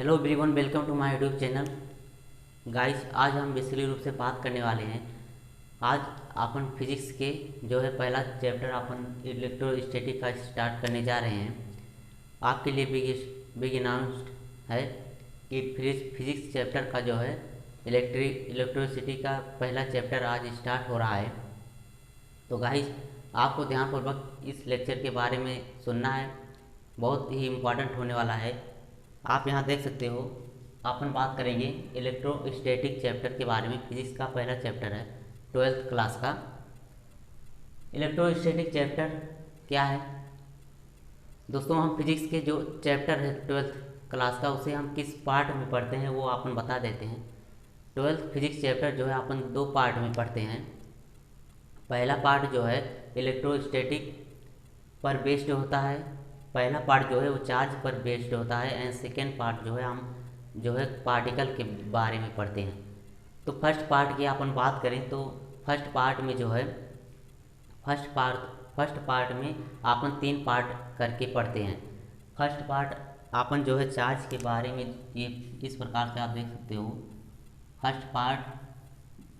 Hello everyone, welcome to my YouTube channel. Guys, आज हम basically रूप से बात करने वाले हैं। आज अपन फिजिक्स के जो है पहला चैप्टर अपन इलेक्ट्रोस्टैटिक का स्टार्ट करने जा रहे हैं। आपके लिए बिग अनाउंस्ड है कि फिजिक्स चैप्टर का जो है इलेक्ट्रिसिटी का पहला चैप्टर आज स्टार्ट हो रहा है। तो गाइस, आपको ध्यानपूर्वक इस लेक्चर के बारे में सुनना है, बहुत ही इम्पोर्टेंट होने वाला है। आप यहाँ देख सकते हो, अपन बात करेंगे इलेक्ट्रोस्टैटिक चैप्टर के बारे में। फिजिक्स का पहला चैप्टर है 12th क्लास का। इलेक्ट्रोस्टैटिक चैप्टर क्या है दोस्तों? हम फिजिक्स के जो चैप्टर है 12th क्लास का, उसे हम किस पार्ट में पढ़ते हैं वो अपन बता देते हैं। 12th फिजिक्स चैप्टर जो है अपन दो पार्ट में पढ़ते हैं। पहला पार्ट जो है इलेक्ट्रोस्टैटिक पर बेस्ड होता है। पहला पार्ट जो है वो चार्ज पर बेस्ड होता है एंड सेकेंड पार्ट जो है हम जो है पार्टिकल के बारे में पढ़ते हैं। तो फर्स्ट पार्ट की अपन बात करें तो फर्स्ट पार्ट में जो है फर्स्ट पार्ट में अपन 3 पार्ट करके पढ़ते हैं। फर्स्ट पार्ट अपन जो है चार्ज के बारे में, ये इस प्रकार से आप देख सकते हो। फर्स्ट पार्ट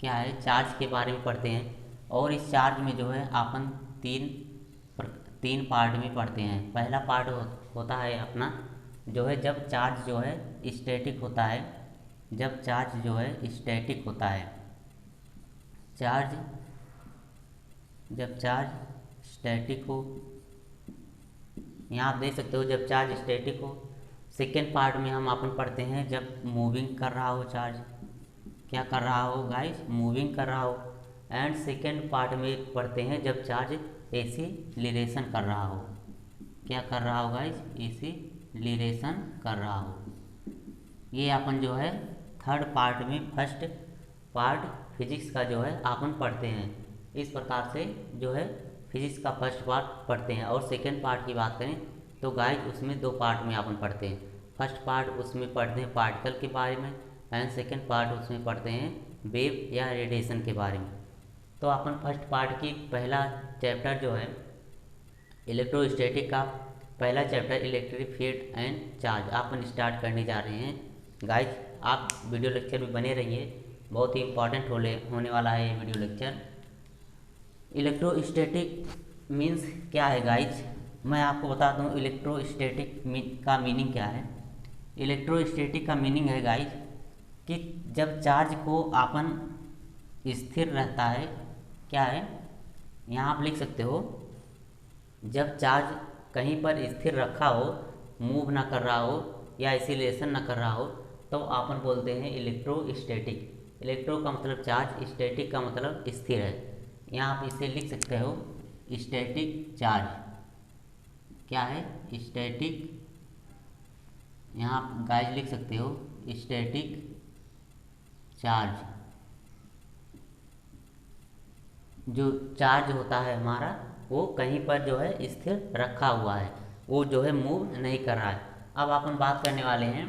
क्या है, चार्ज के बारे में पढ़ते हैं। और इस चार्ज में जो है अपन तीन पार्ट में पढ़ते हैं। पहला पार्ट होता है अपना जो है जब चार्ज जो है स्टैटिक होता है। जब चार्ज जो है स्टैटिक होता है, जब चार्ज स्टैटिक हो, यहाँ आप देख सकते हो जब चार्ज स्टैटिक हो। सेकेंड पार्ट में हम अपन पढ़ते हैं जब मूविंग कर रहा हो चार्ज। क्या कर रहा हो गाइस? मूविंग कर रहा हो। एंड सेकेंड पार्ट में पढ़ते हैं जब चार्ज एक्सीलरेशन कर रहा हो। क्या कर रहा हो गाइस? एक्सीलरेशन कर रहा हो। ये अपन जो है थर्ड पार्ट में फर्स्ट पार्ट फिजिक्स का जो है अपन पढ़ते हैं। इस प्रकार से जो है फिजिक्स का फर्स्ट पार्ट पढ़ते हैं। और सेकेंड पार्ट की बात करें तो गाइस उसमें 2 पार्ट में अपन पढ़ते हैं। फर्स्ट पार्ट उसमें पढ़ते हैं पार्टिकल के बारे में एंड सेकेंड पार्ट उसमें पढ़ते हैं वेव या रेडिएशन के बारे में। तो अपन फर्स्ट पार्ट की पहला चैप्टर जो है इलेक्ट्रोस्टैटिक का पहला chapter electric field and charge upon start करने जा रहे हैं। गाइस, आप वीडियो लेक्चर में बने रहिए, बहुत ही इंपॉर्टेंट होने वाला है ये वीडियो लेक्चर। इलेक्ट्रोस्टैटिक मीन्स क्या है गाइस? मैं आपको बता दूं इलेक्ट्रोस्टैटिक का मीनिंग क्या है। इलेक्ट्रोस्टैटिक का मीनिंग है गाइस कि जब चार्ज को अपन स्थिर रहता है, क्या है यहाँ आप लिख सकते हो, जब चार्ज कहीं पर स्थिर रखा हो, मूव ना कर रहा हो या एक्सीलरेशन ना कर रहा हो, तो अपन बोलते हैं इलेक्ट्रोस्टैटिक। इलेक्ट्रो का मतलब चार्ज, स्टैटिक का मतलब स्थिर है। यहाँ आप इसे लिख सकते हो स्टैटिक चार्ज। क्या है? स्टैटिक। यहाँ आप गाइस लिख सकते हो स्टैटिक चार्ज। जो चार्ज होता है हमारा वो कहीं पर जो है स्थिर रखा हुआ है, वो जो है मूव नहीं कर रहा है। अब अपन बात करने वाले हैं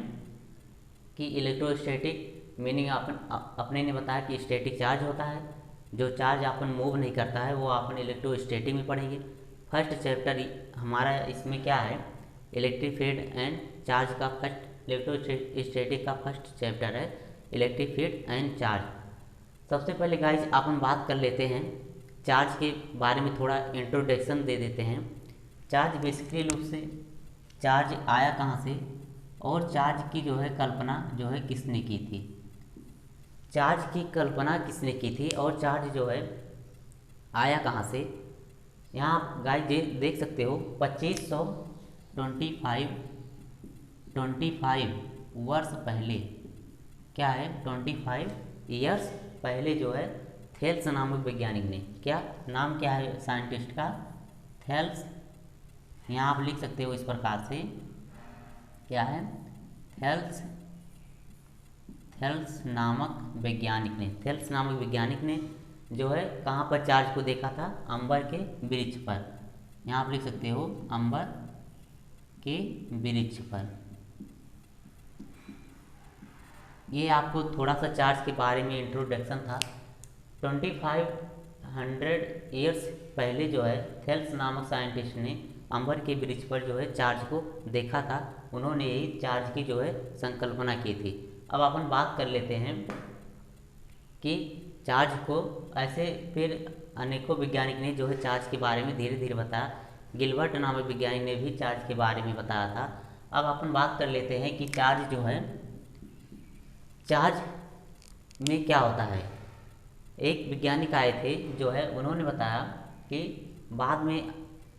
कि इलेक्ट्रोस्टैटिक मीनिंग अपने ने बताया कि स्टैटिक चार्ज होता है। जो चार्ज अपन मूव नहीं करता है वो अपन इलेक्ट्रोस्टैटिक में पढ़ेंगे। फर्स्ट चैप्टर हमारा इसमें क्या है, इलेक्ट्रिक फील्ड एंड चार्ज का फर्स्ट, इलेक्ट्रोस्टैटिक का फर्स्ट चैप्टर है इलेक्ट्रिक फील्ड एंड चार्ज। सबसे पहले गाइस अपन बात कर लेते हैं चार्ज के बारे में, थोड़ा इंट्रोडक्शन दे देते हैं। चार्ज बेसिकली रूप से चार्ज आया कहाँ से और चार्ज की जो है कल्पना जो है किसने की थी। चार्ज की कल्पना किसने की थी और चार्ज जो है आया कहाँ से। यहाँ आप गाइस देख सकते हो 2525 वर्ष पहले, क्या है 25 ईयर्स पहले जो है थेल्स नामक वैज्ञानिक ने, क्या नाम क्या है साइंटिस्ट का? थेल्स। यहाँ आप लिख सकते हो इस प्रकार से, क्या है? थेल्स नामक वैज्ञानिक ने जो है कहाँ पर चार्ज को देखा था? अंबर के वृक्ष पर। यहाँ आप लिख सकते हो अंबर के वृक्ष पर। ये आपको थोड़ा सा चार्ज के बारे में इंट्रोडक्शन था। 2500 ईयर्स पहले जो है थेल्स नामक साइंटिस्ट ने अंबर के ब्रिज पर जो है चार्ज को देखा था, उन्होंने ही चार्ज की जो है संकल्पना की थी। अब अपन बात कर लेते हैं कि चार्ज को ऐसे फिर अनेकों वैज्ञानिक ने जो है चार्ज के बारे में धीरे धीरे बताया। गिलबर्ट नामक वैज्ञानिक ने भी चार्ज के बारे में बताया था। अब अपन बात कर लेते हैं कि चार्ज जो है, चार्ज में क्या होता है। एक वैज्ञानिक आए थे जो है, उन्होंने बताया कि बाद में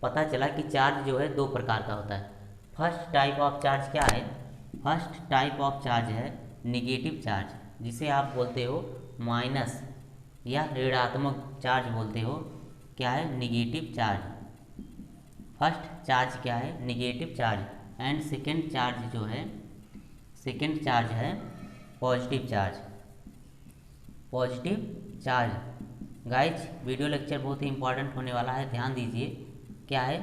पता चला कि चार्ज जो है दो प्रकार का होता है। फर्स्ट टाइप ऑफ चार्ज क्या है? फर्स्ट टाइप ऑफ चार्ज है निगेटिव चार्ज, जिसे आप बोलते हो माइनस या ऋणात्मक चार्ज बोलते हो। क्या है? Negative charge. फर्स्ट चार्ज क्या है? Negative charge. And second charge जो है, सेकेंड चार्ज है positive charge. Positive charge. Guys video lecture बहुत ही इंपॉर्टेंट होने वाला है, ध्यान दीजिए। क्या है?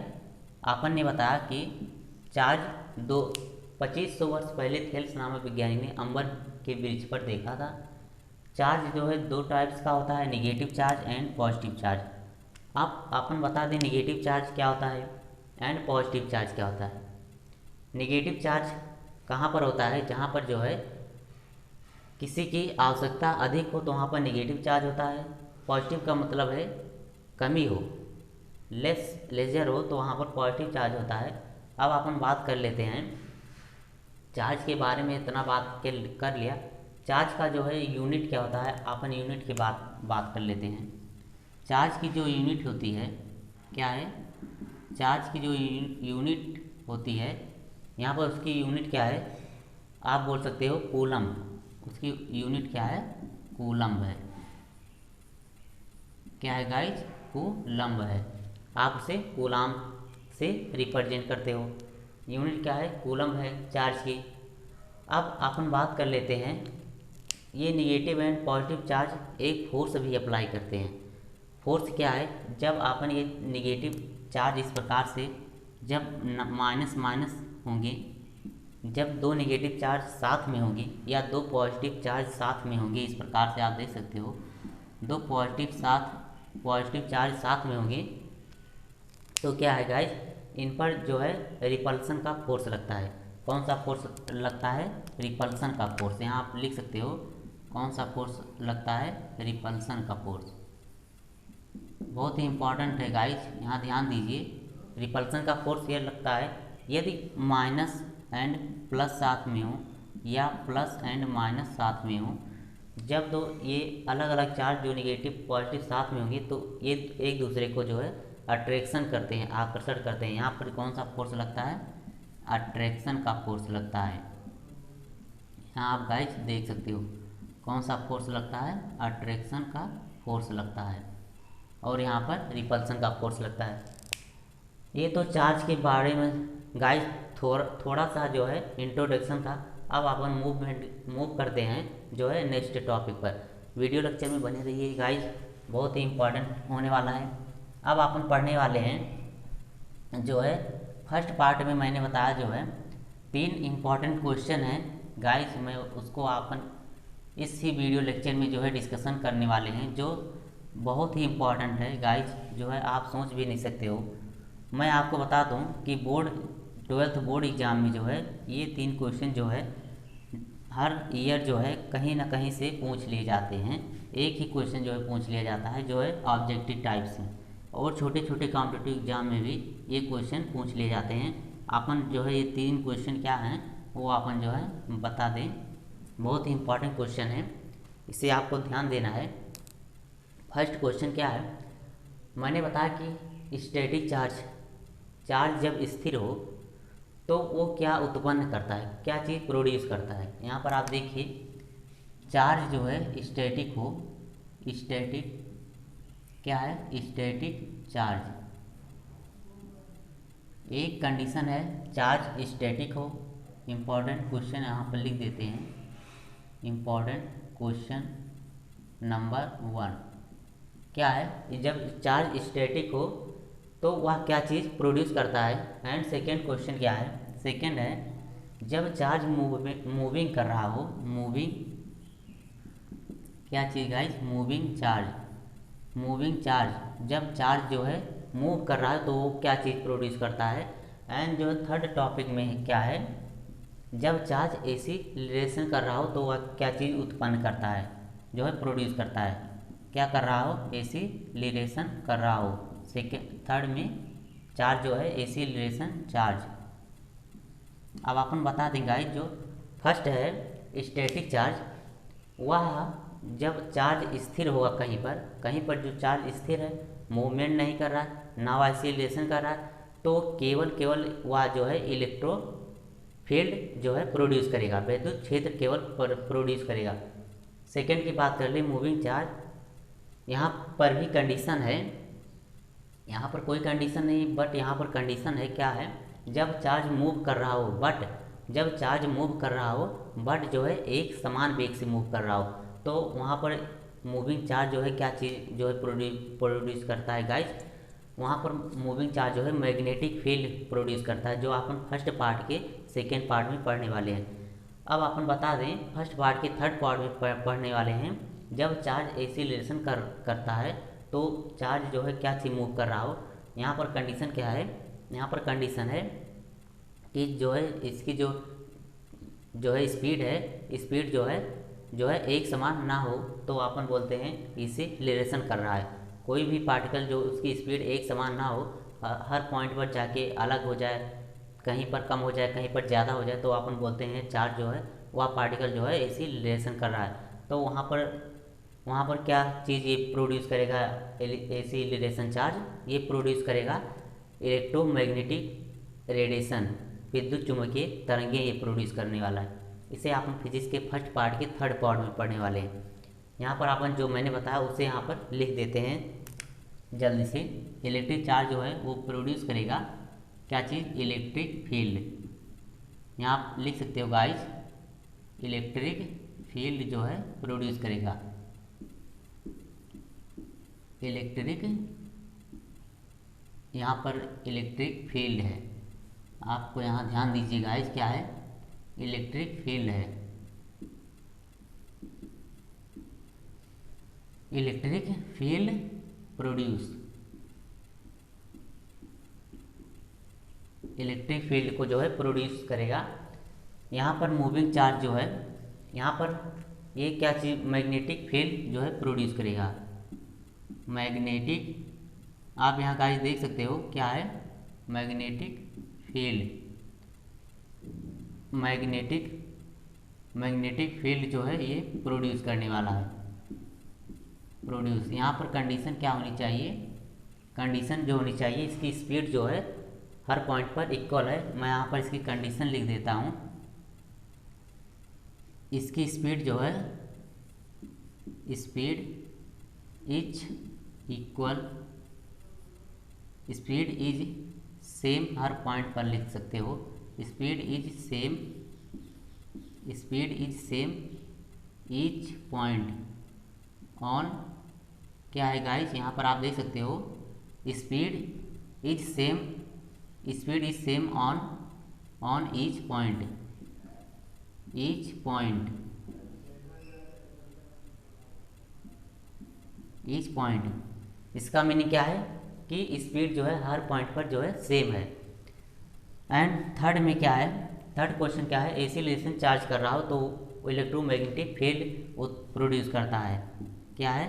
आपन ने बताया कि चार्ज 2500 वर्ष पहले थेल्स नामक वैज्ञानिक ने अंबर के ब्रिज पर देखा था। चार्ज जो है दो टाइप्स का होता है, negative charge and positive charge. आप अपन बता दें निगेटिव चार्ज क्या होता है एंड पॉजिटिव चार्ज क्या होता है। निगेटिव चार्ज कहाँ पर होता है? जहाँ पर जो है किसी की आवश्यकता अधिक हो तो वहाँ पर निगेटिव चार्ज होता है। पॉजिटिव का मतलब है कमी हो, लेजर हो तो वहाँ पर पॉजिटिव चार्ज होता है। अब अपन बात कर लेते हैं चार्ज के बारे में, इतना बात कर लिया। चार्ज का जो है यूनिट क्या होता है, अपन यूनिट की बात कर लेते हैं। चार्ज की जो यूनिट होती है, क्या है? चार्ज की जो यूनिट होती है, यहाँ पर उसकी यूनिट क्या है? आप बोल सकते हो कूलम्ब। उसकी यूनिट क्या है? कूलम्ब है। क्या है गाइज? कूलम्ब है। आप उसे कूलम्ब से रिप्रेजेंट करते हो। यूनिट क्या है? कूलम्ब है चार्ज की। अब अपन बात कर लेते हैं, ये निगेटिव एंड पॉजिटिव चार्ज एक फोर्स भी अप्लाई करते हैं। फोर्स क्या है? जब अपन ये निगेटिव चार्ज इस प्रकार से, जब माइनस माइनस होंगे, जब दो निगेटिव चार्ज साथ में होंगे या दो पॉजिटिव चार्ज साथ में होंगे, इस प्रकार से आप देख सकते हो, दो पॉजिटिव चार्ज साथ में होंगे तो क्या है गाइज? इन पर जो है रिपल्सन का फोर्स लगता है। कौन सा फोर्स लगता है? रिपल्सन का फोर्स। यहाँ आप लिख सकते हो कौन सा फोर्स लगता है? रिपल्सन का फोर्स। बहुत ही इंपॉर्टेंट है गाइज, यहाँ ध्यान दीजिए। रिपल्सन का फोर्स ये लगता है यदि माइनस एंड प्लस साथ में हो या प्लस एंड माइनस साथ में हो। जब दो ये अलग अलग चार्ज जो निगेटिव पॉजिटिव साथ में होंगे तो ये एक दूसरे को जो है अट्रैक्शन करते हैं, आकर्षण करते हैं। यहाँ पर कौन सा फोर्स लगता है? अट्रैक्शन का फोर्स लगता है। यहाँ आप गाइस देख सकते हो कौन सा फोर्स लगता है? अट्रैक्शन का फोर्स लगता है। और यहाँ पर रिपल्सन का फोर्स लगता है। ये तो चार्ज के बारे में गाइस थोड़ा सा जो है इंट्रोडक्शन था। अब अपन मूव करते हैं जो है नेक्स्ट टॉपिक पर। वीडियो लेक्चर में बने रहिए गाइस, बहुत ही इंपॉर्टेंट होने वाला है। अब अपन पढ़ने वाले हैं जो है फर्स्ट पार्ट में मैंने बताया जो है 3 इम्पॉर्टेंट क्वेश्चन हैं गाइस, मैं उसको अपन इस ही वीडियो लेक्चर में जो है डिस्कशन करने वाले हैं, जो बहुत ही इम्पॉर्टेंट है गाइस, जो है आप सोच भी नहीं सकते हो। मैं आपको बता दूं कि 12th बोर्ड एग्ज़ाम में जो है ये 3 क्वेश्चन जो है हर ईयर जो है कहीं ना कहीं से पूछ लिए जाते हैं। एक ही क्वेश्चन जो है पूछ लिया जाता है जो है ऑब्जेक्टिव टाइप से, और छोटे छोटे कॉम्पिटिटिव एग्जाम में भी ये क्वेश्चन पूछ लिए जाते हैं। अपन जो है ये 3 क्वेश्चन क्या हैं वो अपन जो है बता दें। बहुत ही इंपॉर्टेंट क्वेश्चन है, इसे आपको ध्यान देना है। फर्स्ट क्वेश्चन क्या है? मैंने बताया कि स्टैटिक चार्ज जब स्थिर हो तो वो क्या उत्पन्न करता है, क्या चीज़ प्रोड्यूस करता है। यहाँ पर आप देखिए, चार्ज जो है स्टैटिक हो, स्टैटिक क्या है? Static charge. एक कंडीशन है चार्ज स्टैटिक हो। इम्पॉर्टेंट क्वेश्चन यहाँ पर लिख देते हैं, इम्पॉर्टेंट क्वेश्चन नंबर 1 क्या है? जब चार्ज स्टैटिक हो तो वह क्या चीज़ प्रोड्यूस करता है। एंड सेकेंड क्वेश्चन क्या है? सेकेंड है जब चार्ज मूविंग कर रहा हो, मूविंग क्या चीज़ guys? Moving charge. Moving charge, जब चार्ज जो है मूव कर रहा है तो वो क्या चीज़ प्रोड्यूस करता है। एंड जो थर्ड टॉपिक में क्या है, जब चार्ज एसिलेशन कर रहा हो तो वह क्या चीज़ उत्पन्न करता है, जो है प्रोड्यूस करता है, क्या कर रहा हो, एसिलेशन कर रहा हो। सेकेंड थर्ड में चार्ज जो है एसिलेशन चार्ज। अब अपन बता देंगे गाइस, जो फर्स्ट है स्टैटिक चार्ज, वह जब चार्ज स्थिर होगा कहीं पर जो चार्ज स्थिर है, मूवमेंट नहीं कर रहा है, ना ऑसिलेशन कर रहा है, तो केवल वह जो है इलेक्ट्रो फील्ड जो है प्रोड्यूस करेगा, विद्युत क्षेत्र केवल प्रोड्यूस करेगा। सेकेंड की बात कर ले, मूविंग चार्ज, यहाँ पर भी कंडीशन है, यहाँ पर कोई कंडीशन नहीं, बट यहाँ पर कंडीशन है, क्या है, जब चार्ज मूव कर रहा हो, जब चार्ज मूव कर रहा हो बट जो है एक समान वेग से मूव कर रहा हो, तो वहाँ पर मूविंग चार्ज जो है क्या चीज़ जो है प्रोड्यूस करता है गाइस, वहाँ पर मूविंग चार्ज जो है मैग्नेटिक फील्ड प्रोड्यूस करता है, जो अपन फर्स्ट पार्ट के सेकेंड पार्ट में पढ़ने वाले हैं। अब अपन बता दें फर्स्ट पार्ट के थर्ड पार्ट में पढ़ने वाले हैं, जब चार्ज एसिलेशन करता है तो चार्ज जो है क्या चीज़ मूव कर रहा हो। यहाँ पर कंडीशन क्या है, यहाँ पर कंडीशन है कि जो है इसकी जो है स्पीड जो है एक समान ना हो, तो अपन बोलते हैं एसिलेशन कर रहा है। कोई भी पार्टिकल जो उसकी स्पीड एक समान ना हो, हर पॉइंट पर जाके अलग हो जाए, कहीं पर कम हो जाए कहीं पर ज़्यादा हो जाए, तो अपन बोलते हैं चार्ज जो है वह पार्टिकल जो है एसिलेशन कर रहा है। तो वहाँ पर क्या चीज़ ये प्रोड्यूस करेगा, एसिलेशन चार्ज ये प्रोड्यूस करेगा इलेक्ट्रोमैग्नेटिक रेडिएशन, विद्युत चुम्बकीय तरंगें ये प्रोड्यूस करने वाला है। इसे आप फिजिक्स के फर्स्ट पार्ट के थर्ड पार्ट में पढ़ने वाले हैं। यहाँ पर अपन जो मैंने बताया उसे यहाँ पर लिख देते हैं जल्दी से। इलेक्ट्रिक चार्ज जो है वो प्रोड्यूस करेगा क्या चीज़, इलेक्ट्रिक फील्ड। यहाँ आप लिख सकते हो गाइस, इलेक्ट्रिक फील्ड जो है प्रोड्यूस करेगा, इलेक्ट्रिक, यहाँ पर इलेक्ट्रिक फील्ड है, आपको यहाँ ध्यान दीजिए गाइस, क्या है, इलेक्ट्रिक फील्ड है, electric field produce, electric field को जो है प्रोड्यूस करेगा। यहाँ पर मूविंग चार्ज जो है, यहाँ पर ये क्या चीज़, मैग्नेटिक फील्ड जो है प्रोड्यूस करेगा, मैग्नेटिक, आप यहाँ गाइस देख सकते हो क्या है, मैग्नेटिक फील्ड, मैग्नेटिक फील्ड जो है ये प्रोड्यूस करने वाला है, प्रोड्यूस। यहाँ पर कंडीशन क्या होनी चाहिए, कंडीशन जो होनी चाहिए, इसकी स्पीड जो है हर पॉइंट पर इक्वल है। मैं यहाँ पर इसकी कंडीशन लिख देता हूँ, इसकी स्पीड जो है, speed is equal, speed is same, her point पर लिख सकते हो, speed is same, speed is same each point on, क्या है गाइस, यहाँ पर आप देख सकते हो, speed is same, speed is same on each point, each point, each point. इसका मीनिंग क्या है कि स्पीड जो है हर पॉइंट पर जो है सेम है। एंड थर्ड में क्या है, थर्ड क्वेश्चन क्या है, एसिलेशन चार्ज कर रहा हो तो इलेक्ट्रोमैग्नेटिक फील्ड प्रोड्यूस करता है, क्या है,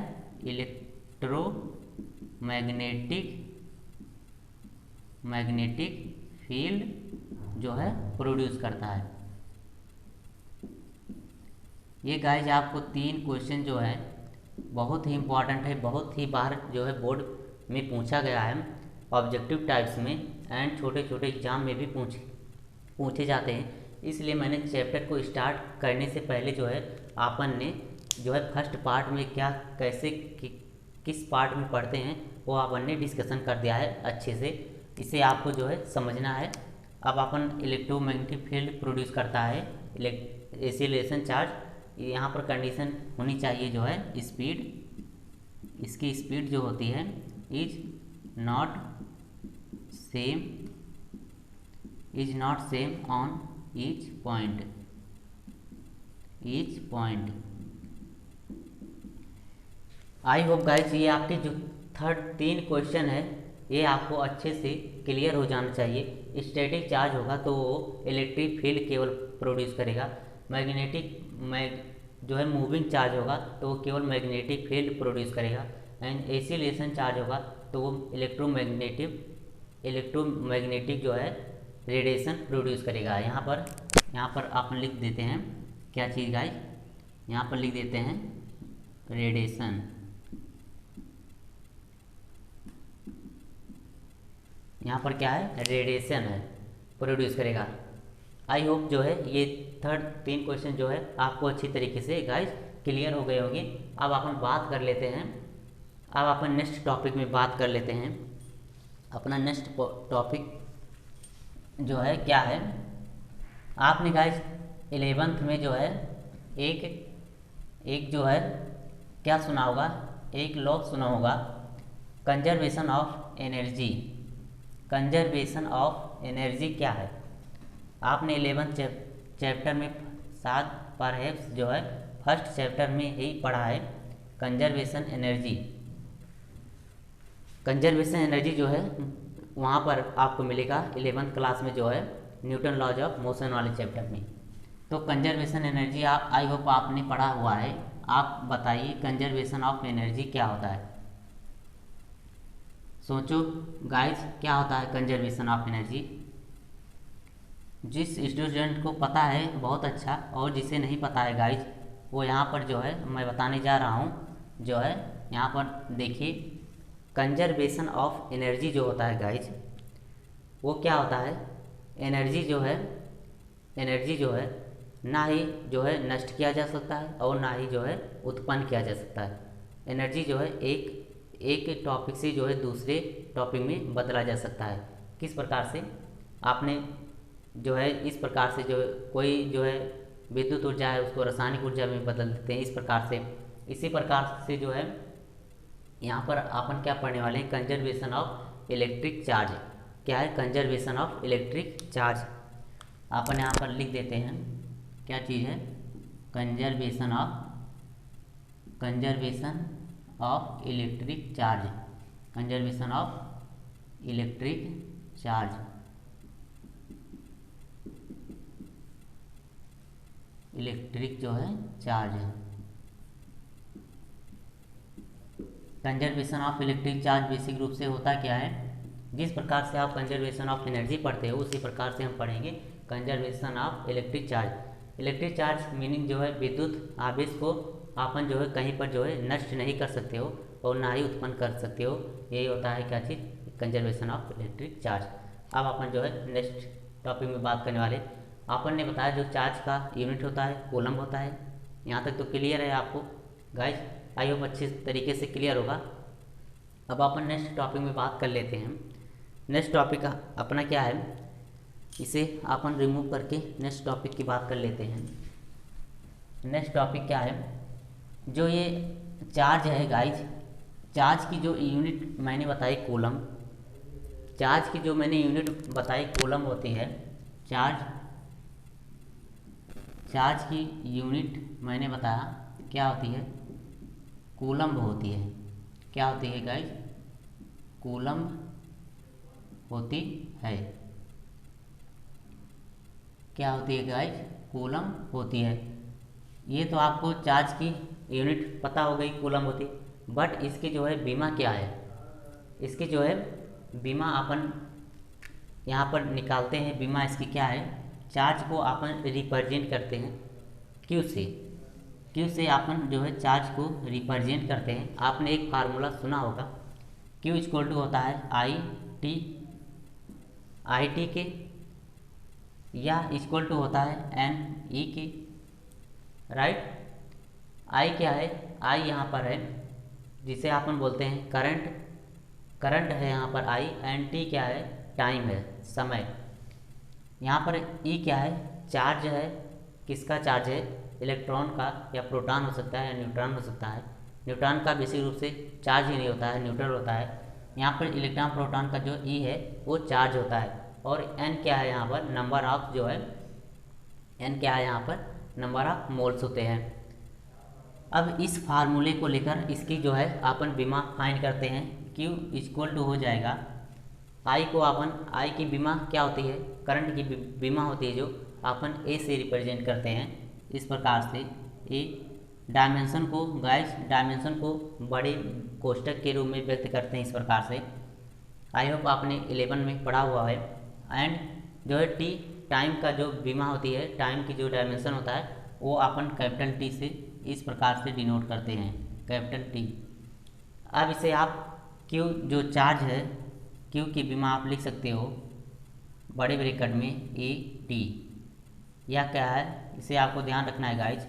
मैग्नेटिक फील्ड जो है प्रोड्यूस करता है। ये गाइज आपको 3 क्वेश्चन जो है बहुत ही इम्पॉर्टेंट है, बहुत ही बार जो है बोर्ड में पूछा गया है, ऑब्जेक्टिव टाइप्स में एंड छोटे छोटे एग्जाम में भी पूछे जाते हैं। इसलिए मैंने चैप्टर को स्टार्ट करने से पहले जो है आपन ने जो है फर्स्ट पार्ट में क्या कैसे किस पार्ट में पढ़ते हैं वो अपन ने डिस्कशन कर दिया है अच्छे से, इसे आपको जो है समझना है। अब अपन इलेक्ट्रोमैग्नेटिक फील्ड प्रोड्यूस करता है एसिलेशन चार्ज, यहाँ पर कंडीशन होनी चाहिए जो है स्पीड, इसकी स्पीड जो होती है is not same on each point, I hope guys ये आपके जो 3 क्वेश्चन है ये आपको अच्छे से क्लियर हो जाना चाहिए। स्टैटिक चार्ज होगा तो वो इलेक्ट्रिक फील्ड केवल प्रोड्यूस करेगा। जो है मूविंग चार्ज होगा तो वो केवल मैग्नेटिक फील्ड प्रोड्यूस करेगा। एंड एसिलेशन चार्ज होगा तो वो इलेक्ट्रोमैग्नेटिक जो है रेडिएशन प्रोड्यूस करेगा। यहाँ पर आप लिख देते हैं क्या चीज़ गाइस, यहाँ पर लिख देते हैं रेडिएशन। यहाँ पर क्या है, रेडिएशन है, प्रोड्यूस करेगा। आई होप जो है ये तीन क्वेश्चन जो है आपको अच्छी तरीके से गाइस क्लियर हो गए होंगे। अब अपन बात कर लेते हैं, अब अपन नेक्स्ट टॉपिक में बात कर लेते हैं। अपना नेक्स्ट टॉपिक जो है क्या है, आपने गाइस 11th में जो है एक जो है क्या सुना होगा, एक लॉ सुना होगा, conservation of energy. Conservation of energy क्या है, आपने 11th चैप्टर में शायद परहैप्स जो है फर्स्ट चैप्टर में ही पढ़ा है कंजर्वेशन एनर्जी। कंजर्वेशन एनर्जी जो है वहाँ पर आपको मिलेगा 11th क्लास में जो है न्यूटन लॉज ऑफ मोशन वाले चैप्टर में। तो कंजर्वेशन एनर्जी आप आई होप आपने पढ़ा हुआ है। आप बताइए कंजर्वेशन ऑफ एनर्जी क्या होता है, सोचो गाइस क्या होता है कंजर्वेशन ऑफ एनर्जी। जिस स्टूडेंट को पता है बहुत अच्छा, और जिसे नहीं पता है गाइस वो यहाँ पर जो है मैं बताने जा रहा हूँ। जो है यहाँ पर देखिए कंजर्वेशन ऑफ एनर्जी जो होता है गाइस वो क्या होता है, एनर्जी जो है ना ही जो है नष्ट किया जा सकता है और ना ही जो है उत्पन्न किया जा सकता है। एनर्जी जो है एक टॉपिक से जो है दूसरे टॉपिक में बदला जा सकता है। किस प्रकार से, आपने जो है इस प्रकार से जो कोई जो है विद्युत ऊर्जा है उसको रासायनिक ऊर्जा में बदल देते हैं, इस प्रकार से। इसी प्रकार से जो है यहाँ पर अपन क्या पढ़ने वाले हैं, कंजर्वेशन ऑफ इलेक्ट्रिक चार्ज। क्या है, कंजर्वेशन ऑफ इलेक्ट्रिक चार्ज। अपन यहाँ पर लिख देते हैं क्या चीज़ है, conservation of electric charge. Conservation of electric charge, electric जो है चार्ज है। Conservation of electric charge basic रूप से होता क्या है, जिस प्रकार से आप कंजर्वेशन ऑफ एनर्जी पढ़ते हो उसी प्रकार से हम पढ़ेंगे conservation of electric charge. Electric charge meaning जो है विद्युत आवेश को आपन जो है कहीं पर जो है नष्ट नहीं कर सकते हो और ना ही उत्पन्न कर सकते हो। यही होता है क्या चीज़, कंजर्वेशन ऑफ इलेक्ट्रिक चार्ज। अब अपन जो है नेक्स्ट टॉपिक में बात करने वाले, अपन ने बताया जो चार्ज का यूनिट होता है कूलम होता है। यहाँ तक तो क्लियर है आपको गाइस, आई होप अच्छे तरीके से क्लियर होगा। अब अपन नेक्स्ट टॉपिक में बात कर लेते हैं। नेक्स्ट टॉपिक अपना क्या है, इसे अपन रिमूव करके नेक्स्ट टॉपिक की बात कर लेते हैं। नेक्स्ट टॉपिक क्या है, जो ये चार्ज है गाइस, चार्ज की जो यूनिट मैंने बताई कूलम, चार्ज की जो मैंने यूनिट बताई कूलम होती है। चार्ज की यूनिट मैंने बताया क्या होती है, कूलम्ब होती है। क्या होती है गाइस, कूलम्ब होती है। क्या होती है गाइस, कूलम्ब होती है। ये तो आपको चार्ज की यूनिट पता हो गई, कूलम्ब होती। बट इसके जो है बीमा क्या है, इसकी जो है बीमा अपन यहाँ पर निकालते हैं। बीमा इसकी क्या है, चार्ज को अपन रिप्रेजेंट करते हैं क्यू से अपन जो है चार्ज को रिप्रेजेंट करते हैं। आपने एक फार्मूला सुना होगा, क्यू इक्वल टू होता है आई टी के, या इक्वल टू होता है एन ई के, राइट। आई क्या है, आई यहाँ पर है जिसे अपन बोलते हैं करंट है यहाँ पर आई। एंड टी क्या है, टाइम है, समय। यहाँ पर ई क्या है, चार्ज है। किसका चार्ज है, इलेक्ट्रॉन का, या प्रोटॉन हो सकता है या न्यूट्रॉन हो सकता है। न्यूट्रॉन का बेसिक रूप से चार्ज ही नहीं होता है, न्यूट्रल होता है। यहाँ पर इलेक्ट्रॉन प्रोटॉन का जो ई है वो चार्ज होता है। और एन क्या है, यहाँ पर नंबर ऑफ जो है, एन क्या है यहाँ पर नंबर ऑफ मोल्स होते हैं। अब इस फार्मूले को लेकर इसकी जो है अपन बीमा फाइंड करते हैं। क्यू इक्वल टू हो जाएगा आई को अपन आई की बीमा क्या होती है, करंट की बीमा होती है जो अपन ए से रिप्रेजेंट करते हैं इस प्रकार से। ए डायमेंशन को गाइस, डायमेंशन को बड़े कोष्टक के रूप में व्यक्त करते हैं इस प्रकार से। आई होप आपने 11 में पढ़ा हुआ है। एंड जो है टी टाइम का जो बीमा होती है, टाइम की जो डायमेंशन होता है वो अपन कैपिटल टी से इस प्रकार से डिनोट करते हैं, कैपिटल टी। अब इसे आप क्यू जो चार्ज है, क्यू की बीमा आप लिख सकते हो बड़े ब्रैकेट में ए टी। यह क्या है, इसे आपको ध्यान रखना है गाइज।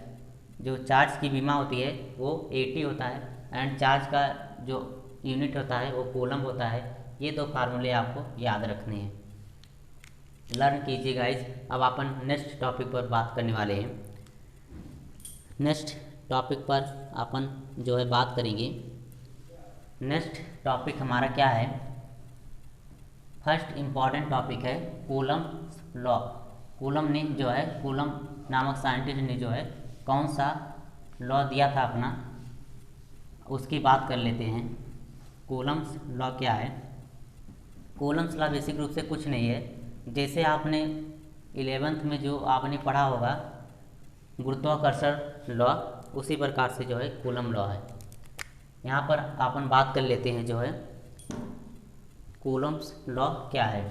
जो चार्ज की बीमा होती है वो ए टी होता है एंड चार्ज का जो यूनिट होता है वो कूलम होता है। ये दो फार्मूले आपको याद रखने हैं, लर्न कीजिए गाइज। अब अपन नेक्स्ट टॉपिक पर बात करने वाले हैं। नेक्स्ट टॉपिक पर अपन जो है बात करेंगे। नेक्स्ट टॉपिक हमारा क्या है, फर्स्ट इम्पॉर्टेंट टॉपिक है कूलम लॉ। कूलम ने जो है, कूलम नामक साइंटिस्ट ने जो है कौन सा लॉ दिया था अपना, उसकी बात कर लेते हैं। कूलम्स लॉ क्या है। कूलम्स लॉ बेसिक रूप से कुछ नहीं है, जैसे आपने 11th में जो आपने पढ़ा होगा गुरुत्वाकर्षण लॉ, उसी प्रकार से जो है कूलम लॉ है। यहाँ पर अपन बात कर लेते हैं जो है कूलम्स लॉ क्या है।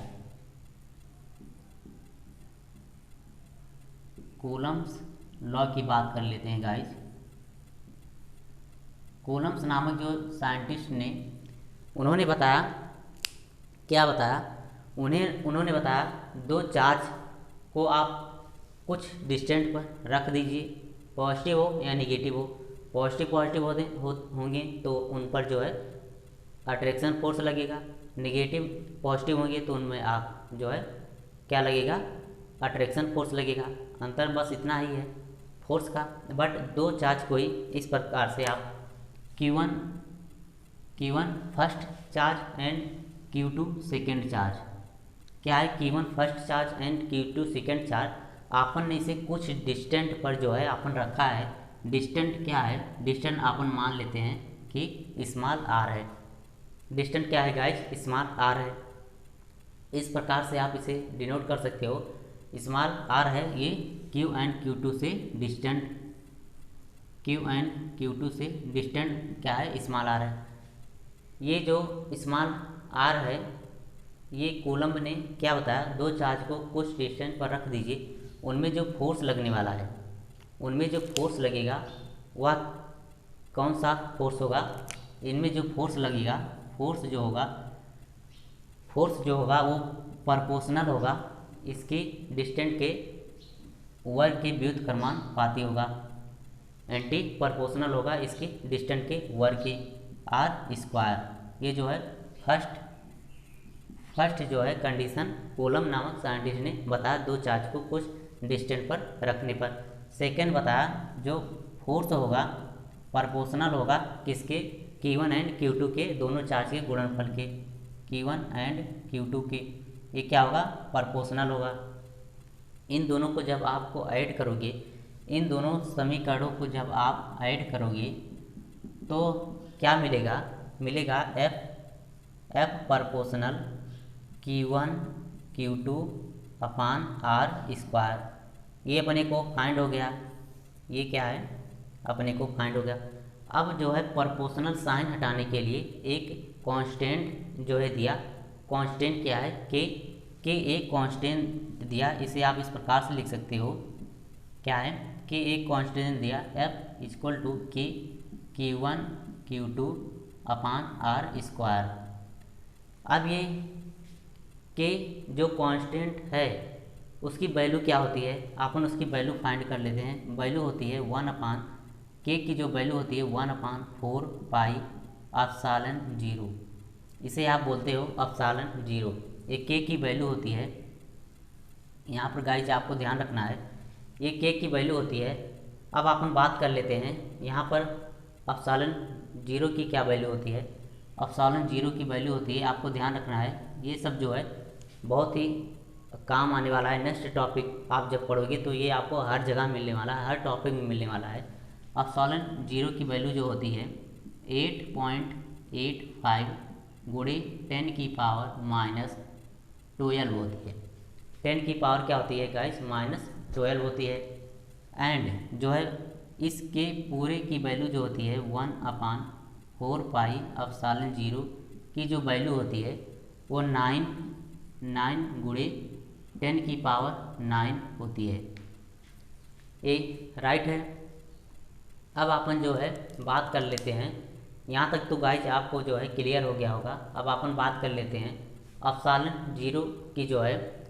कूलम्स लॉ की बात कर लेते हैं गाइस। कूलम्स नामक जो साइंटिस्ट ने, उन्होंने बताया, क्या बताया, उन्होंने बताया दो चार्ज को आप कुछ डिस्टेंस पर रख दीजिए, पॉजिटिव हो या निगेटिव हो। पॉजिटिव होंगे तो उन पर जो है अट्रैक्शन फोर्स लगेगा, निगेटिव पॉजिटिव होंगे तो उनमें आप जो है क्या लगेगा, अट्रैक्शन फोर्स लगेगा। अंतर बस इतना ही है फोर्स का। बट दो चार्ज को ही इस प्रकार से आप Q1 first charge and Q2 second charge. क्या है Q1 first charge and Q2 second charge, आपन ने इसे कुछ डिस्टेंट पर जो है अपन रखा है। डिस्टेंट क्या है, डिस्टेंट अपन मान लेते हैं कि स्मॉल आर है। डिस्टेंट क्या है गाइज, स्मॉल आर है। इस प्रकार से आप इसे डिनोट कर सकते हो। स्मॉल आर है ये Q एंड Q2 से डिस्टेंट, Q एंड Q2 से डिस्टेंट क्या है, स्मॉल आर है। ये जो स्मॉल आर है, ये कूलम्ब ने क्या बताया, दो चार्ज को कुछ डिस्टेंस पर रख दीजिए, उनमें जो फोर्स लगने वाला है, उनमें जो फोर्स लगेगा वह कौन सा फोर्स होगा, इनमें जो फोर्स लगेगा, फोर्स जो होगा वो प्रोपोर्शनल होगा इसकी डिस्टेंस के वर्ग के व्युत्क्रमानुपाती होगा। एंटी प्रोपोर्शनल होगा इसकी डिस्टेंस के वर्ग के आर स्क्वायर। ये जो है फर्स्ट जो है कंडीशन कूलम्ब नामक साइंटिस्ट ने बताया, दो चार्ज को कुछ डिस्टेंस पर रखने पर। सेकेंड बताया जो फोर्स होगा प्रोपोर्शनल होगा किसके, Q1 एंड Q2 के दोनों चार्ज के गुणनफल के, Q1 एंड Q2 के। ये क्या होगा, प्रोपोर्शनल होगा। इन दोनों को जब आपको ऐड करोगे, इन दोनों समीकरणों को जब आप ऐड करोगे तो क्या मिलेगा, मिलेगा F proportional Q1 Q2 upon R square. ये अपने को फाइंड हो गया, ये क्या है, अपने को फाइंड हो गया। अब जो है प्रोपोर्शनल साइन हटाने के लिए एक कांस्टेंट जो है दिया, कांस्टेंट क्या है, के एक कांस्टेंट दिया। इसे आप इस प्रकार से लिख सकते हो, क्या है, के एक कांस्टेंट दिया F इक्वल टू के Q1 Q2 upon R square. अब ये के जो कांस्टेंट है उसकी वैल्यू क्या होती है, अपन उसकी वैल्यू फाइंड कर लेते हैं। वैल्यू होती है 1 अपान के की जो वैल्यू होती है 1/4 पाई एप्सिलॉन 0। इसे आप बोलते हो एप्सिलॉन 0। ये के की वैल्यू होती है। यहाँ पर गाइस आपको ध्यान रखना है, ये के की वैल्यू होती है। अब अपन बात कर लेते हैं यहाँ पर एप्सिलॉन 0 की क्या वैल्यू होती है। एप्सिलॉन 0 की वैल्यू होती है, आपको ध्यान रखना है, ये सब जो है बहुत ही काम आने वाला है। नेक्स्ट टॉपिक आप जब पढ़ोगे तो ये आपको हर जगह मिलने वाला है, हर टॉपिक में मिलने वाला है। एप्सिलॉन 0 की वैल्यू जो होती है 8.85 गुणे 10⁻⁻12 होती है। 10 की पावर क्या होती है गाइस, -12 होती है। एंड जो है इसके पूरे की वैल्यू जो होती है 1/4πε0 की जो वैल्यू होती है वो 9 गुणे 10⁻9 होती है। ए राइट है। अब अपन जो है बात कर लेते हैं, यहाँ तक तो गाइस आपको जो है क्लियर हो गया होगा। अब अपन बात कर लेते हैं एप्सिलॉन 0 की जो है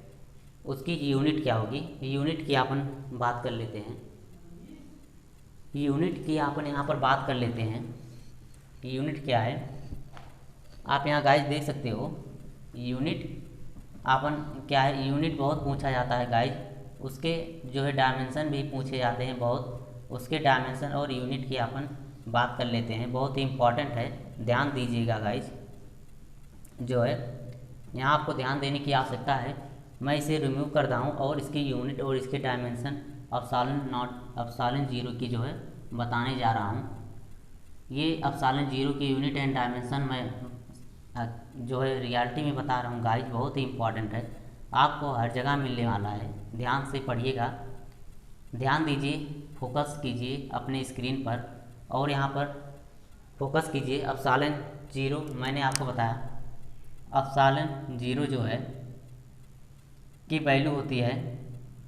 उसकी यूनिट क्या होगी। यूनिट की अपन बात कर लेते हैं, यूनिट की अपन यहाँ पर बात कर लेते हैं। यूनिट क्या है आप यहाँ गाइस देख सकते हो। यूनिट अपन क्या है, यूनिट बहुत पूछा जाता है गाइस, उसके जो है डायमेंशन भी पूछे जाते हैं बहुत, उसके डायमेंशन और यूनिट की अपन बात कर लेते हैं। बहुत ही इम्पॉर्टेंट है, ध्यान दीजिएगा गाइस। जो है यहाँ आपको ध्यान देने की आवश्यकता है। मैं इसे रिमूव कर रहा हूँ और इसकी यूनिट और इसके डायमेंशन एप्सिलॉन 0 की जो है बताने जा रहा हूँ। ये एप्सिलॉन 0 की यूनिट एंड डायमेंशन मैं जो है रियलिटी में बता रहा हूँ गाइस, बहुत ही इम्पॉर्टेंट है, आपको हर जगह मिलने वाला है। ध्यान से पढ़िएगा, ध्यान दीजिए, फोकस कीजिए अपने स्क्रीन पर और यहाँ पर फोकस कीजिए। एप्सिलॉन 0 मैंने आपको बताया, एप्सिलॉन 0 जो है की वैल्यू होती है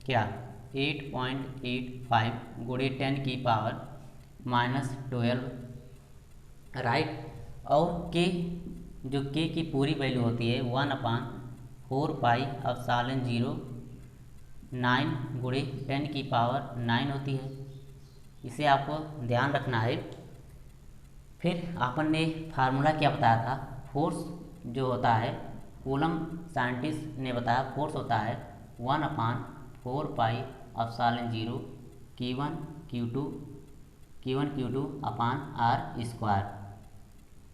क्या 8.85 गुणे 10⁻⁻12 राइट। और के जो के की पूरी वैल्यू होती है 1/4πε0 9 गुणे 10⁻9 होती है। इसे आपको ध्यान रखना है। फिर अपन ने फार्मूला क्या बताया था, फोर्स जो होता है, कूलम साइंटिस्ट ने बताया फोर्स होता है 1/4πε0 Q1 Q2 अपान r²।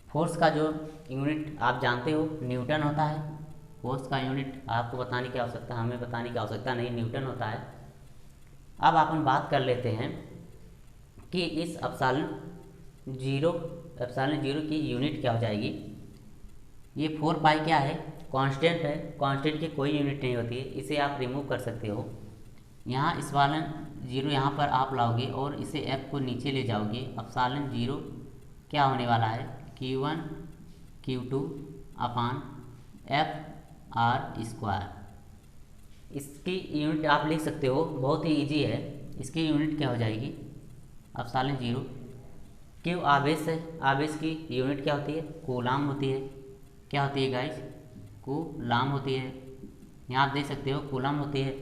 फोर्स का जो यूनिट आप जानते हो न्यूटन होता है। फोर्स का यूनिट आपको बताने की आवश्यकता, हमें बताने की आवश्यकता नहीं, न्यूटन होता है। अब अपन बात कर लेते हैं कि इस एप्सिलॉन 0 की यूनिट क्या हो जाएगी। ये 4π क्या है, कांस्टेंट है, कांस्टेंट की कोई यूनिट नहीं होती है, इसे आप रिमूव कर सकते हो। यहाँ एप्सिलॉन 0 यहाँ पर आप लाओगे और इसे f को नीचे ले जाओगे। एप्सिलॉन 0 क्या होने वाला है, Q1 Q2 अपान FR²। इसकी यूनिट आप लिख सकते हो, बहुत ही इजी है। इसकी यूनिट क्या हो जाएगी, एप्सिलॉन 0 क्यों आवेश है, आवेश की यूनिट क्या होती है, कूलाम होती है। क्या होती है गाइस, कूलाम होती है। यहाँ आप देख सकते हो कूलाम होती है।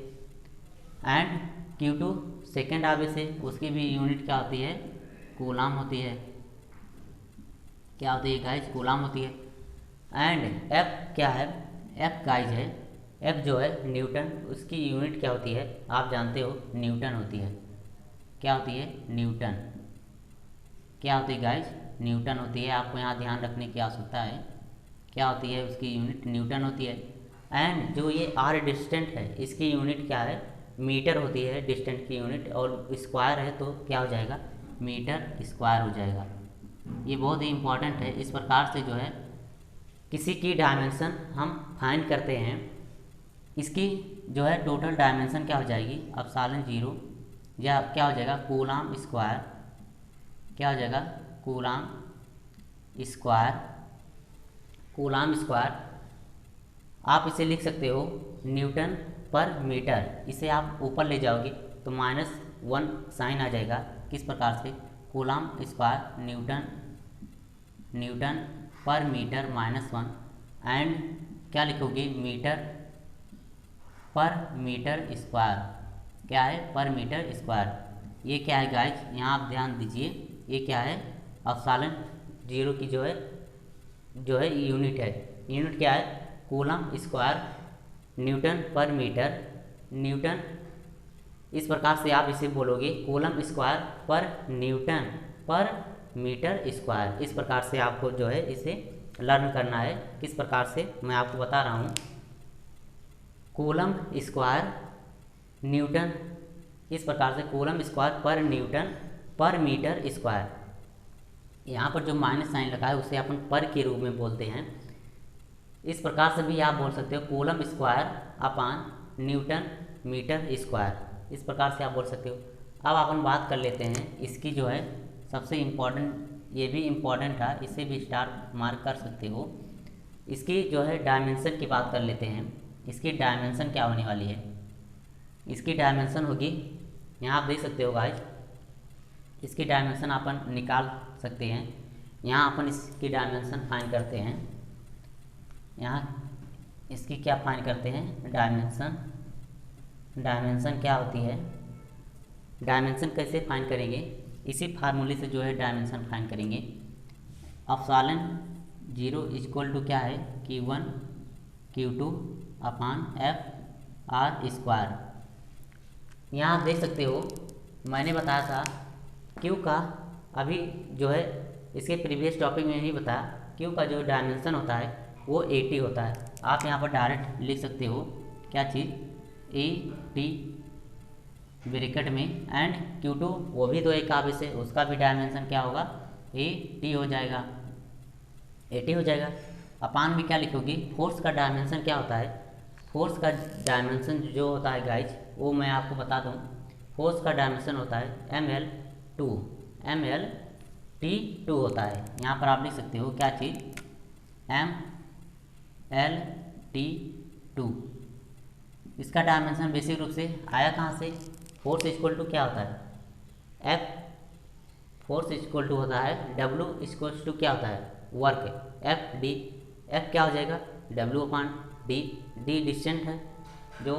एंड Q2 सेकेंड आवेश है, उसकी भी यूनिट क्या होती है, कूलाम होती है। क्या होती है गाइस, कूलाम होती है। एंड F क्या है, F गाइस है, F जो है न्यूटन, उसकी यूनिट क्या होती है आप जानते हो, न्यूटन होती है। क्या होती है, न्यूटन। क्या होती है गाइस, न्यूटन होती है। आपको यहाँ ध्यान रखने की आवश्यकता है, क्या होती है उसकी यूनिट, न्यूटन होती है। एंड जो ये r डिस्टेंट है, इसकी यूनिट क्या है, मीटर होती है डिस्टेंट की यूनिट, और स्क्वायर है तो क्या हो जाएगा, मीटर स्क्वायर हो जाएगा। ये बहुत ही इम्पॉर्टेंट है। इस प्रकार से जो है किसी की डायमेंशन हम फाइंड करते हैं, इसकी जो है टोटल डायमेंशन क्या हो जाएगी, एप्सिलॉन 0 या क्या हो जाएगा, कूलाम स्क्वायर। क्या हो जाएगा, कूलाम स्क्वायर। कूलाम स्क्वायर आप इसे लिख सकते हो न्यूटन पर मीटर। इसे आप ऊपर ले जाओगे तो -1 साइन आ जाएगा। किस प्रकार से, कूलाम स्क्वायर न्यूटन पर मीटर -1 एंड क्या लिखोगे, मीटर पर मीटर स्क्वायर। क्या है, पर मीटर स्क्वायर। ये क्या है गाइस, यहाँ आप ध्यान दीजिए, ये क्या है, एप्सिलॉन 0 की जो है यूनिट है। यूनिट क्या है, कूलम स्क्वायर न्यूटन पर मीटर। न्यूटन, इस प्रकार से आप इसे बोलोगे, कूलम स्क्वायर पर न्यूटन पर मीटर स्क्वायर। इस प्रकार से आपको जो है इसे लर्न करना है। किस प्रकार से, मैं आपको बता रहा हूँ, कूलम स्क्वायर न्यूटन, इस प्रकार से कूलम स्क्वायर पर न्यूटन पर मीटर स्क्वायर। यहाँ पर जो माइनस साइन लगा है उसे अपन पर के रूप में बोलते हैं। इस प्रकार से भी आप बोल सकते हो coulomb square upon newton metre square, इस प्रकार से आप बोल सकते हो। अब अपन बात कर लेते हैं इसकी जो है सबसे इम्पॉर्टेंट, ये भी इम्पॉर्टेंट था, इसे भी स्टार मार्क कर सकते हो। इसकी जो है डायमेंशन की बात कर लेते हैं। इसकी डायमेंशन क्या होने वाली है? इसकी डायमेंशन होगी, यहाँ आप देख सकते हो गाइस, इसकी डायमेंशन अपन निकाल सकते हैं। यहाँ अपन इसकी डायमेंशन फाइंड करते हैं। यहाँ इसकी क्या फाइंड करते हैं? डायमेंशन। डायमेंशन क्या होती है? डायमेंशन कैसे फाइंड करेंगे? इसी फार्मूले से जो है डायमेंशन फाइंड करेंगे। एप्सिलॉन 0 इक्वल टू क्या है? Q1 Q2 upon F R square. यहाँ आप देख सकते हो मैंने बताया था Q का, अभी जो है इसके प्रीवियस टॉपिक में भी बताया, Q का जो डायमेंशन होता है वो 80 होता है। आप यहाँ पर डायरेक्ट लिख सकते हो क्या चीज़? 80 ब्रैकेट में एंड Q2 वो भी तो एक काबिज है, उसका भी डायमेंशन क्या होगा? 80 हो जाएगा, 80 हो जाएगा। अपान में क्या लिखोगी? फोर्स का डायमेंशन क्या होता है? फोर्स का डायमेंशन जो होता है गाइज वो मैं आपको बता दूं। फोर्स का डायमेंशन होता है ML2, MLT2 होता है। यहाँ पर आप लिख सकते हो क्या चीज़? MLT2। इसका डायमेंशन बेसिक रूप से आया कहाँ से? फोर्स इक्वल टू क्या होता है? F। फोर्स इक्वल टू होता है W इक्वल टू क्या होता है? वर्क। F D, F क्या हो जाएगा? W अपान D, D डिस्टेंट है जो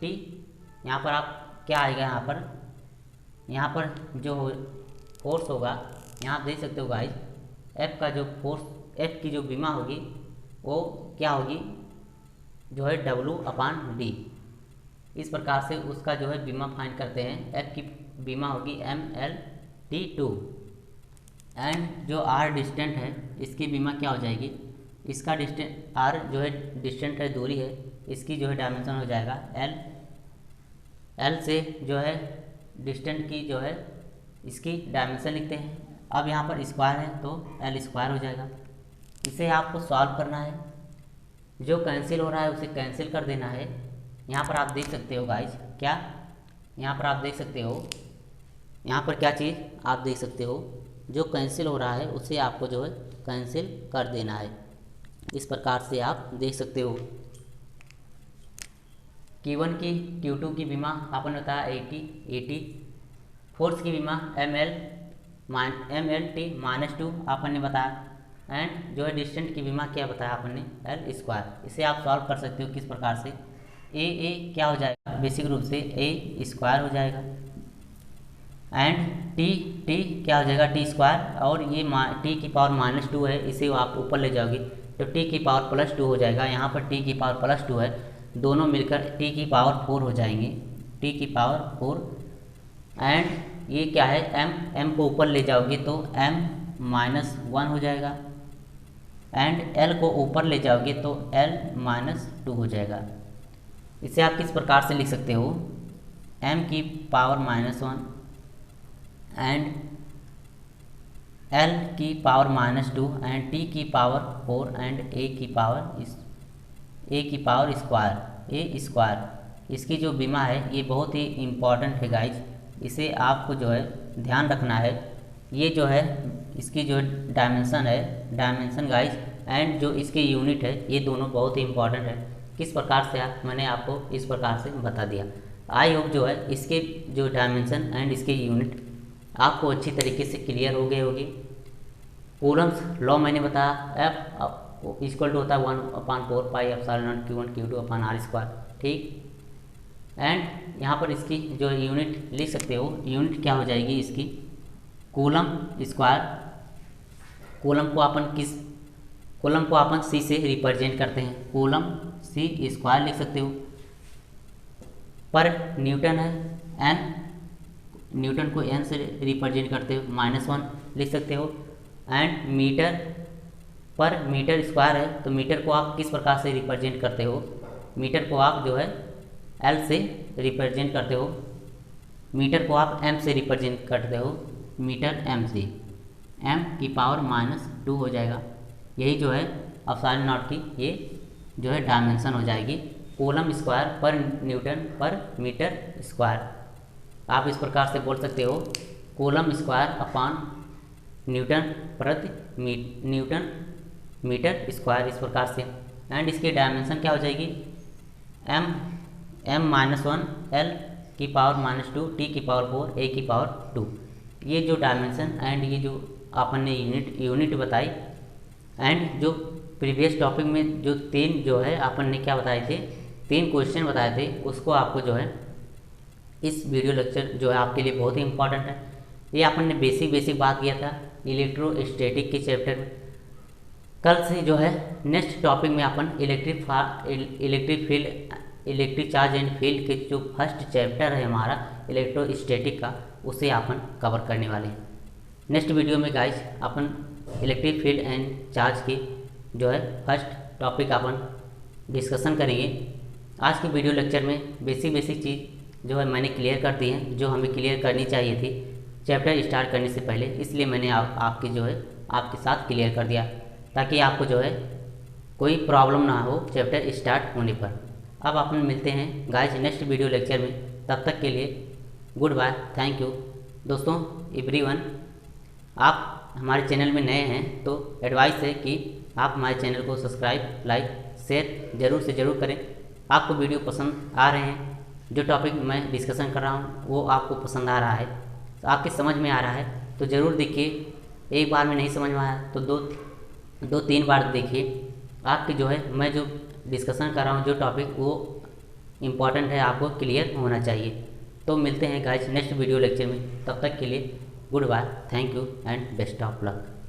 T। यहाँ पर आप क्या आएगा? यहाँ पर जो फोर्स होगा, यहाँ आप देख सकते हो गाइस, F का जो फोर्स, F की जो बीमा होगी वो क्या होगी? जो है W अपान D। इस प्रकार से उसका जो है बीमा फाइंड करते हैं। F की बीमा होगी MLT2 एंड जो R डिस्टेंट है इसकी बीमा क्या हो जाएगी? इसका डिस्टेंट R जो है डिस्टेंट है, दूरी है, इसकी जो है डायमेंशन हो जाएगा L। L से जो है डिस्टेंट की जो है इसकी डायमेंशन लिखते हैं। अब यहाँ पर स्क्वायर है तो L स्क्वायर हो जाएगा। इसे आपको सॉल्व करना है, जो कैंसिल हो रहा है उसे कैंसिल कर देना है। यहाँ पर आप देख सकते हो गाइज क्या? यहाँ पर आप देख सकते हो, यहाँ पर क्या चीज़ आप देख सकते हो? जो कैंसिल हो रहा है उसे आपको जो है कैंसिल कर देना है। इस प्रकार से आप देख सकते हो। Q1 की Q2 की बीमा आपने बताया 80। फोर्स की बीमा MLT -2 आपने बताया एंड जो है डिस्टेंट की बीमा क्या बताया आपने? L square. इसे आप सॉल्व कर सकते हो किस प्रकार से? A क्या हो जाएगा? बेसिक रूप से A स्क्वायर हो जाएगा एंड T क्या हो जाएगा? T square. और ये T की पावर -2 है, इसे आप ऊपर ले जाओगे तो T की पावर +2 हो जाएगा। यहाँ पर T की पावर +2 है, दोनों मिलकर T की पावर 4 हो जाएंगे, T की पावर 4 एंड ये क्या है? M को ऊपर ले जाओगे तो M -1 हो जाएगा एंड L को ऊपर ले जाओगे तो L -2 हो जाएगा। इसे आप किस प्रकार से लिख सकते हो? M की पावर -1 एंड L की पावर -2 एंड T की पावर 4 एंड A की पावर स्क्वायर, A स्क्वायर। इसकी जो बीमा है ये बहुत ही इम्पॉर्टेंट है गाइज, इसे आपको जो है ध्यान रखना है। ये जो है इसकी जो डायमेंशन है, डायमेंशन गाइज एंड जो इसकी यूनिट है, ये दोनों बहुत ही इम्पॉर्टेंट है। किस प्रकार से मैंने आपको इस प्रकार से बता दिया। आई होप जो है इसके जो डायमेंशन एंड इसके यूनिट आपको अच्छी तरीके से क्लियर हो गए होगी। कूलम्स लॉ मैंने बताया, F इक्वल टू होता है 1/4 पाई एप्सिलॉन Q1 Q2 अपान R स्क्वायर, ठीक। एंड यहाँ पर इसकी जो यूनिट लिख सकते हो, यूनिट क्या हो जाएगी इसकी? Coulomb square. कूलम को अपन C से रिप्रेजेंट करते हैं, कूलम C स्क्वायर लिख सकते हो। पर न्यूटन है N, न्यूटन को N से रिप्रेजेंट करते हो, -1 लिख सकते हो एंड मीटर पर मीटर स्क्वायर है तो मीटर को आप किस प्रकार से रिप्रेजेंट करते हो? मीटर को आप जो है L से रिप्रेजेंट करते हो, मीटर को आप M से रिप्रेजेंट करते हो, मीटर M से, M की पावर -2 हो जाएगा। यही जो है एप्सिलॉन नॉट की ये जो है डायमेंशन हो जाएगी कूलम स्क्वायर पर न्यूटन पर मीटर स्क्वायर। आप इस प्रकार से बोल सकते हो कूलम स्क्वायर अपॉन न्यूटन प्रति न्यूटन मीटर स्क्वायर, इस प्रकार से। एंड इसकी डायमेंशन क्या हो जाएगी m-1 l की पावर -2 t की पावर 4 a की पावर 2। ये जो डायमेंशन एंड ये जो अपन ने यूनिट बताई एंड जो प्रीवियस टॉपिक में जो 3 जो है अपन ने क्या बताए थे, 3 क्वेश्चन बताए थे, उसको आपको जो है इस वीडियो लेक्चर जो है आपके लिए बहुत ही इंपॉर्टेंट है। ये अपन ने बेसिक बात किया था इलेक्ट्रोस्टैटिक के चैप्टर में। कल से जो है नेक्स्ट टॉपिक में अपन इलेक्ट्रिक चार्ज एंड फील्ड के जो फर्स्ट चैप्टर है हमारा इलेक्ट्रोस्टैटिक का, उसे अपन कवर करने वाले हैं। नेक्स्ट वीडियो में guys upon electric field and charge की जो है फर्स्ट टॉपिक अपन डिस्कशन करेंगे। आज की वीडियो लेक्चर में बेसिक चीज़ जो है मैंने क्लियर कर दी है, जो हमें क्लियर करनी चाहिए थी चैप्टर स्टार्ट करने से पहले, इसलिए मैंने आपके जो है आपके साथ क्लियर कर दिया ताकि आपको जो है कोई प्रॉब्लम ना हो चैप्टर स्टार्ट होने पर। अब अपन मिलते हैं गाइस नेक्स्ट वीडियो लेक्चर में, तब तक के लिए गुड बाय, थैंक यू। दोस्तों एवरीवन, आप हमारे चैनल में नए हैं तो एडवाइस है कि आप हमारे चैनल को सब्सक्राइब, लाइक, शेयर ज़रूर से ज़रूर करें। आपको वीडियो पसंद आ रहे हैं, जो टॉपिक मैं डिस्कशन कर रहा हूँ वो आपको पसंद आ रहा है, तो आपके समझ में आ रहा है तो ज़रूर देखिए। एक बार में नहीं समझ में आया तो दो तीन बार देखिए। आपकी जो है मैं जो डिस्कशन कर रहा हूँ जो टॉपिक वो इम्पॉर्टेंट है, आपको क्लियर होना चाहिए। तो मिलते हैं गाइस नेक्स्ट वीडियो लेक्चर में, तब तक के लिए goodbye, thank you and best of luck.